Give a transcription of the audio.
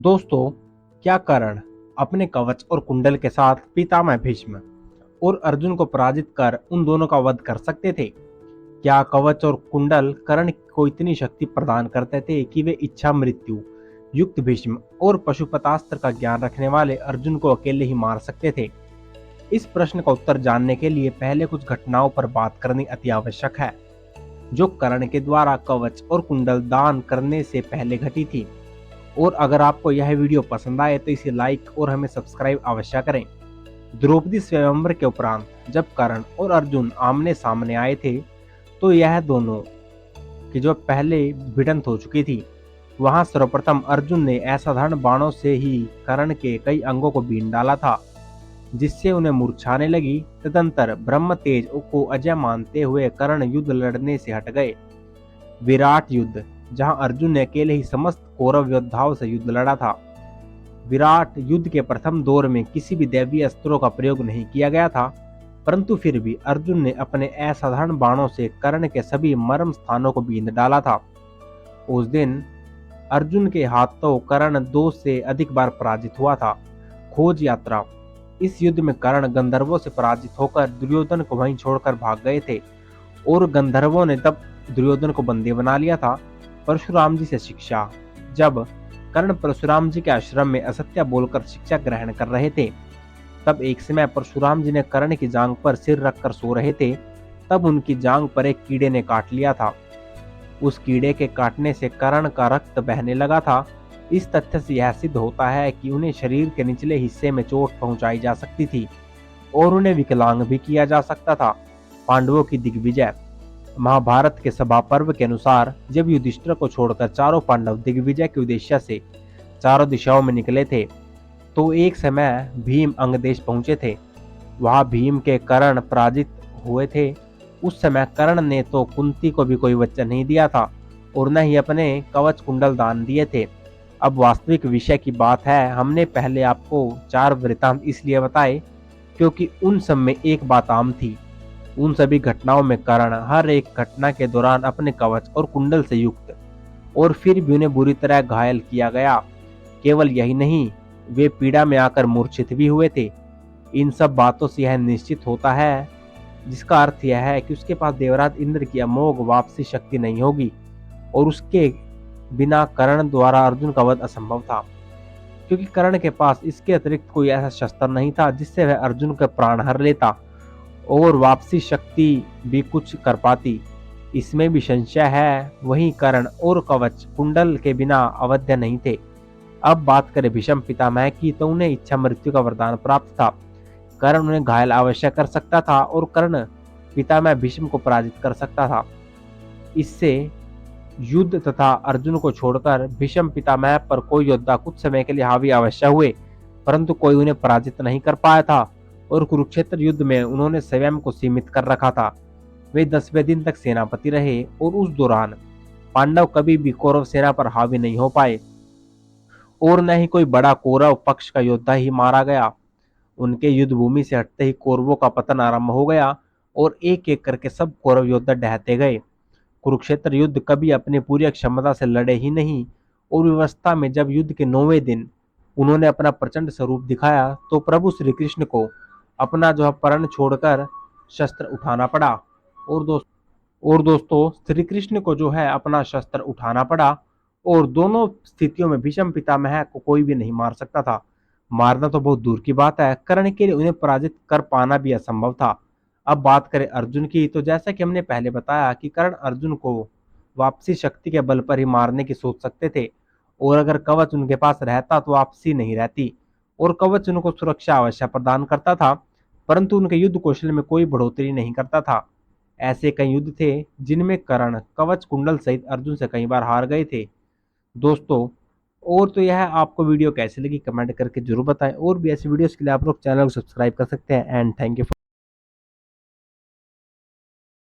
दोस्तों, क्या कर्ण अपने कवच और कुंडल के साथ पितामह भीष्म और अर्जुन को पराजित कर उन दोनों का वध कर सकते थे? क्या कवच और कुंडल कर्ण को इतनी शक्ति प्रदान करते थे कि वे इच्छा मृत्यु युक्त भीष्म और पशुपतास्त्र का ज्ञान रखने वाले अर्जुन को अकेले ही मार सकते थे? इस प्रश्न का उत्तर जानने के लिए पहले कुछ घटनाओं पर बात करनी अति आवश्यक है, जो कर्ण के द्वारा कवच और कुंडल दान करने से पहले घटी थी। और अगर आपको यह वीडियो पसंद आए तो इसे लाइक और हमें सब्सक्राइब अवश्य करें। द्रौपदी स्वयंवर के उपरांत जब कर्ण और अर्जुन आमने सामने आए थे, तो यह दोनों की जो पहले भिड़ंत हो चुकी थी। वहां सर्वप्रथम अर्जुन ने असाधारण बाणों से ही कर्ण के कई अंगों को बीन डाला था, जिससे उन्हें मूर्छाने लगी। तदंतर ब्रह्म तेज को अजय मानते हुए कर्ण युद्ध लड़ने से हट गए। विराट युद्ध, जहां अर्जुन ने अकेले ही समस्त कौरव योद्धाओं से युद्ध लड़ा था। विराट युद्ध के प्रथम दौर में किसी भी दैवीय अस्त्रों का प्रयोग नहीं किया गया था, परंतु फिर भी अर्जुन ने अपने असाधारण बाणों से कर्ण के सभी मर्म स्थानों को बींध डाला था। उस दिन अर्जुन के हाथों कर्ण 2 से अधिक बार पराजित हुआ था। खोज यात्रा, इस युद्ध में कर्ण गंधर्वों से पराजित होकर दुर्योधन को वहीं छोड़कर भाग गए थे और गंधर्वों ने तब दुर्योधन को बंदी बना लिया था। परशुराम जी से शिक्षा, जब कर्ण परशुराम जी के आश्रम में असत्य बोलकर शिक्षा ग्रहण कर रहे थे, तब एक समय परशुराम जी ने कर्ण की जांघ पर सिर रखकर सो रहे थे। तब उनकी जांघ पर एक कीड़े ने काट लिया था। उस कीड़े के काटने से कर्ण का रक्त बहने लगा था। इस तथ्य से यह सिद्ध होता है कि उन्हें शरीर के निचले हिस्से में चोट पहुंचाई जा सकती थी और उन्हें विकलांग भी किया जा सकता था। पांडवों की दिग्विजय, महाभारत के सभा पर्व के अनुसार जब युधिष्ठिर को छोड़कर चारों पांडव दिग्विजय के उद्देश्य से चारों दिशाओं में निकले थे, तो एक समय भीम अंगदेश पहुंचे थे। वहां भीम के कर्ण पराजित हुए थे। उस समय कर्ण ने तो कुंती को भी कोई वचन नहीं दिया था और न ही अपने कवच कुंडल दान दिए थे। अब वास्तविक विषय की बात है, हमने पहले आपको 4 वृत्तांत इसलिए बताए क्योंकि उन सब में एक बात आम थी। उन सभी घटनाओं में कर्ण हर एक घटना के दौरान अपने कवच और कुंडल से युक्त और फिर भी उन्हें बुरी तरह घायल किया गया। केवल यही नहीं, वे पीड़ा में आकर मूर्छित भी हुए थे। इन सब बातों से यह निश्चित होता है, जिसका अर्थ यह है कि उसके पास देवराज इंद्र की अमोघ वापसी शक्ति नहीं होगी और उसके बिना कर्ण द्वारा अर्जुन का वध असंभव था, क्योंकि कर्ण के पास इसके अतिरिक्त कोई ऐसा शस्त्र नहीं था जिससे वह अर्जुन का प्राण हर लेता और वापसी शक्ति भी कुछ कर पाती। इसमें भी संशय है। वहीं कर्ण और कवच कुंडल के बिना अवध्य नहीं थे। अब बात करें भीष्म पितामह की, तो उन्हें इच्छा मृत्यु का वरदान प्राप्त था। कर्ण उन्हें घायल अवश्य कर सकता था और कर्ण पितामह भीष्म को पराजित कर सकता था। इससे युद्ध तथा अर्जुन को छोड़कर भीष्म पितामह पर कोई योद्धा कुछ समय के लिए हावी अवश्य हुए, परंतु कोई उन्हें पराजित नहीं कर पाया था और कुरुक्षेत्र युद्ध में उन्होंने स्वयं को सीमित कर रखा था। वे 10वें दिन तक सेनापति रहे और उस दौरान पांडव कभी भी कौरव सेना पर हावी नहीं हो पाए और न ही कोई बड़ा कौरव पक्ष का योद्धा ही मारा गया। उनके युद्ध भूमि से हटते ही कौरवों का पतन आरंभ हो गया और एक एक करके सब कौरव योद्धा ढहते गए। कुरुक्षेत्र युद्ध कभी अपनी पूरी क्षमता से लड़े ही नहीं और व्यवस्था में जब युद्ध के 9वें दिन उन्होंने अपना प्रचंड स्वरूप दिखाया, तो प्रभु श्री कृष्ण को अपना जो है परण छोड़कर शस्त्र उठाना पड़ा। और दोस्तों श्री कृष्ण को जो है अपना शस्त्र उठाना पड़ा और दोनों स्थितियों में भीष्म पितामह को कोई भी नहीं मार सकता था। मारना तो बहुत दूर की बात है, कर्ण के लिए उन्हें पराजित कर पाना भी असंभव था। अब बात करें अर्जुन की, तो जैसा कि हमने पहले बताया कि कर्ण अर्जुन को वापसी शक्ति के बल पर ही मारने की सोच सकते थे और अगर कवच उनके पास रहता तो वापसी नहीं रहती और कवच उनको सुरक्षा अवश्य प्रदान करता था, परंतु उनके युद्ध कौशल में कोई बढ़ोतरी नहीं करता था। ऐसे कई युद्ध थे जिनमें कर्ण कवच कुंडल सहित अर्जुन से कई बार हार गए थे। दोस्तों, और तो यह आपको वीडियो कैसी लगी कमेंट करके जरूर बताएं और भी ऐसी वीडियोस के लिए आप लोग चैनल को सब्सक्राइब कर सकते हैं। And thank you.